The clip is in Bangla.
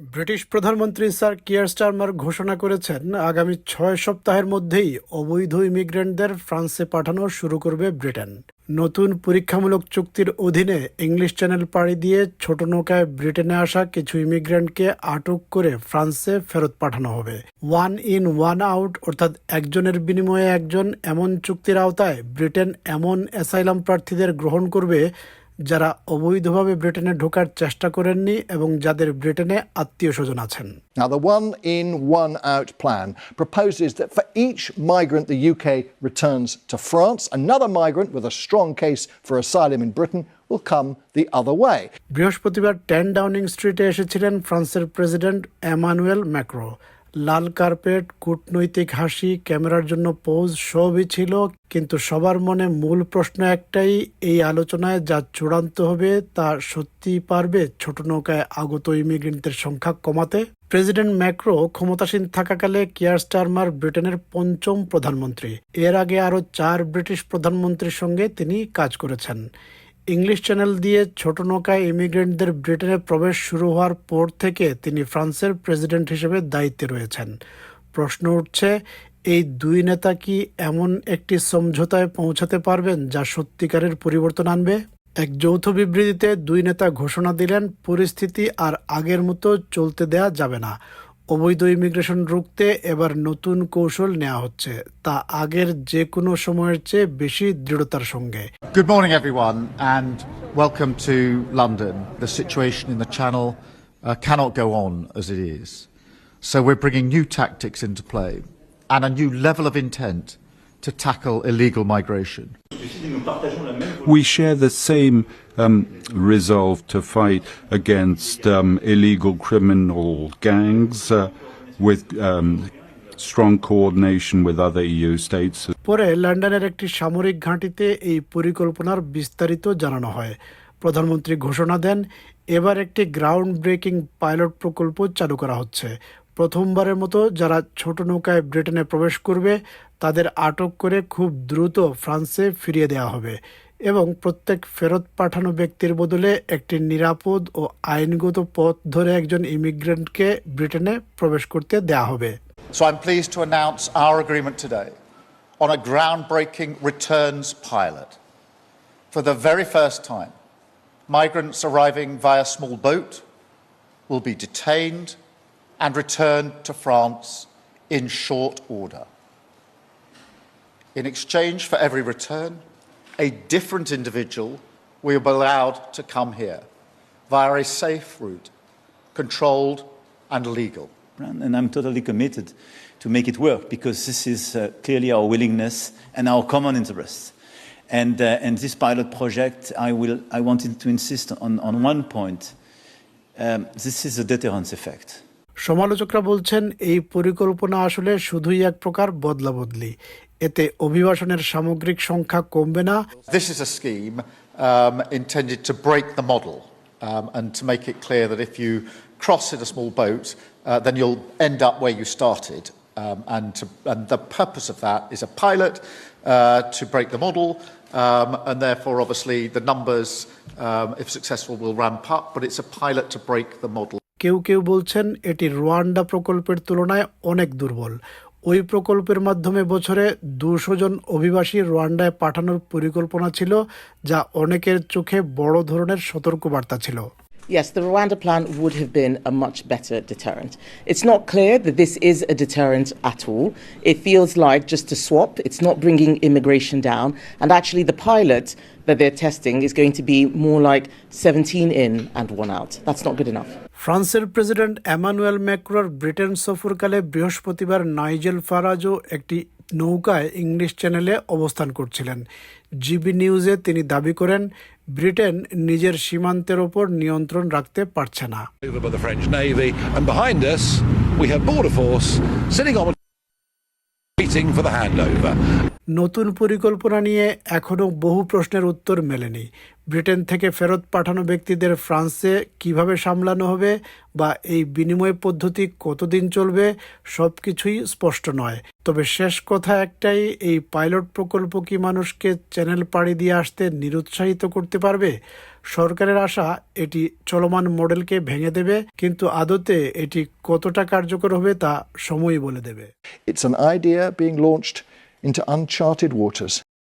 ব্রিটিশ প্রধানমন্ত্রী স্যার কিয়ার স্টারমার ঘোষণা করেছেন, আগামী ৬ সপ্তাহের মধ্যেই অবৈধ ইমিগ্রেন্টদের ফ্রান্সে পাঠানো শুরু করবে ব্রিটেন। নতুন পরীক্ষামূলক চুক্তির অধীনে ইংলিশ চ্যানেল পাড়ি দিয়ে ছোট নৌকায় ব্রিটেনে আসা কিছু ইমিগ্রেন্টকে আটক করে ফ্রান্সে ফেরত পাঠানো হবে। ওয়ান ইন ওয়ান আউট, অর্থাৎ একজনের বিনিময়ে একজন, এমন চুক্তির আওতায় ব্রিটেন এমন অ্যাসাইলাম প্রার্থীদের গ্রহণ করবে যারা অবৈধভাবে ব্রিটেনে ঢোকার চেষ্টা করেননি এবং যাদের ব্রিটেনে আত্মীয়স্বজন আছেন। Now, the one-in, one-out plan proposes that for each migrant the UK returns to France, another migrant with a strong case for asylum in Britain will come the other way. বৃহস্পতিবার 10 ডাউনিং স্ট্রিটে এসেছিলেন ফ্রান্সের প্রেসিডেন্ট এমানুয়েল ম্যাক্রো। লাল কার্পেট, কূটনৈতিক হাসি, ক্যামেরার জন্য পোজ সবই ছিল, কিন্তু সবার মনে মূল প্রশ্ন একটাই, এই আলোচনায় যা চূড়ান্ত হবে তা সত্যি পারবে ছোট নৌকায় আগত ইমিগ্রেন্টদের সংখ্যা কমাতে? প্রেসিডেন্ট ম্যাক্রো ক্ষমতাসীন থাকাকালে কিয়ার স্টারমার ব্রিটেনের ৫ম প্রধানমন্ত্রী। এর আগে আরও ৪ ব্রিটিশ প্রধানমন্ত্রীর সঙ্গে তিনি কাজ করেছেন। ইংলিশ চ্যানেল দিয়ে ছোট নৌকায় ইমিগ্রেন্টদের ব্রিটেনে প্রবেশ শুরু হওয়ার পর থেকে তিনি ফ্রান্সের প্রেসিডেন্ট হিসেবে দায়িত্বে রয়েছেন। প্রশ্ন উঠছে, এই দুই নেতা কি এমন একটি সমঝোতায় পৌঁছাতে পারবেন যা সত্যিকারের পরিবর্তন আনবে? এক যৌথ বিবৃতিতে দুই নেতা ঘোষণা দিলেন, পরিস্থিতি আর আগের মতো চলতে দেয়া যাবে না। অবৈধ ইমিগ্রেশন রুখতে এবার নতুন কৌশল নেওয়া হচ্ছে, তা আগের যে কোনো সময়ের চেয়ে বেশি দৃঢ়তার সঙ্গে। Good morning, everyone, and welcome to London. The situation in the Channel cannot go on as it is. So we're bringing new tactics into play and a new level of intent to tackle illegal migration. We share the same resolve to fight against illegal criminal gangs with strong coordination with other EU states. পরে লন্ডনের একটি সামরিক ঘাঁটিতে এই পরিকল্পনার বিস্তারিত জানানো হয়। প্রধানমন্ত্রী ঘোষণা দেন, এবার একটি গ্রাউন্ড ব্রেকিং পাইলট প্রকল্প চালু করা হচ্ছে। প্রথমবারের মতো যারা ছোট নৌকায় ব্রিটেনে প্রবেশ করবে তাদের আটক করে খুব দ্রুত ফ্রান্সে ফিরিয়ে দেওয়া হবে এবং প্রত্যেক ফেরত পাঠানো ব্যক্তির বদলে একটি নিরাপদ ও আইনগত পথ ধরে একজন ইমিগ্রেন্টকে ব্রিটেনে প্রবেশ করতে দেওয়া হবে। So I'm pleased to announce our agreement today on a groundbreaking returns pilot. For the very first time, migrants arriving via small boat will be detained and returned to France in short order. In exchange for every return, a different individual will be allowed to come here via a safe route, controlled and legal. And I'm totally committed to make it work because this is clearly our willingness and our common interests. And this pilot project, I wanted to insist on one point. This is a deterrence effect. সমালোচকরা বলছেন, এই পরিকল্পনা আসলে শুধুই এক প্রকার বদলাবদলি। এতে অভিবাসনের সামগ্রিক সংখ্যা কমবে না। This is a scheme intended to break the model and to make it clear that if you cross in a small boat, then you'll end up where you started. And the purpose of that is a pilot to break the model, and therefore, obviously, the numbers, if successful, will ramp up. But it's a pilot to break the model. কেউ কেউ বলছেন এটি রুয়ান্ডা প্রকল্পের তুলনায় অনেক দুর্বল। ওই প্রকল্পের মাধ্যমে বছরে 200 জন অভিবাসী রুয়ান্ডায় পাঠানোর পরিকল্পনা ছিল, যা অনেকের চোখে বড় ধরনের সতর্কবার্তা ছিল। Yes, the Rwanda plan would have been a much better deterrent. It's not clear that this is a deterrent at all. It feels like just a swap. It's not bringing immigration down. And actually the pilot that they're testing is going to be more like 17 in and 1 out. That's not good enough. ফ্রান্সের প্রেসিডেন্ট এমানুয়েল ম্যাক্রোর ব্রিটেন সফরকালে বৃহস্পতিবার নাইজেল ফারাজও একটি নৌকায় ইংলিশ চ্যানেলে অবস্থান করছিলেন। জিবি নিউজে তিনি দাবি করেন, ব্রিটেন নিজের সীমান্তের ওপর নিয়ন্ত্রণ রাখতে পারছে না। By the French Navy, and behind us we have Border Force sitting on waiting for the handover. নতুন পরিকল্পনা নিয়ে এখনও বহু প্রশ্নের উত্তর মেলেনি। ব্রিটেন থেকে ফেরত পাঠানো ব্যক্তিদের ফ্রান্সে কিভাবে সামলানো হবে বা এই বিনিময় পদ্ধতি কতদিন চলবে, সব কিছুই স্পষ্ট নয়। তবে শেষ কথা একটাই, এই পাইলট প্রকল্প কি মানুষকে চ্যানেল পাড়ি দিয়ে আসতে নিরুৎসাহিত করতে পারবে? সরকারের আশা এটি চলমান মডেলকে ভেঙে দেবে, কিন্তু আদতে এটি কতটা কার্যকর হবে তা সময়ই বলে দেবে। It's an idea being launched into uncharted waters.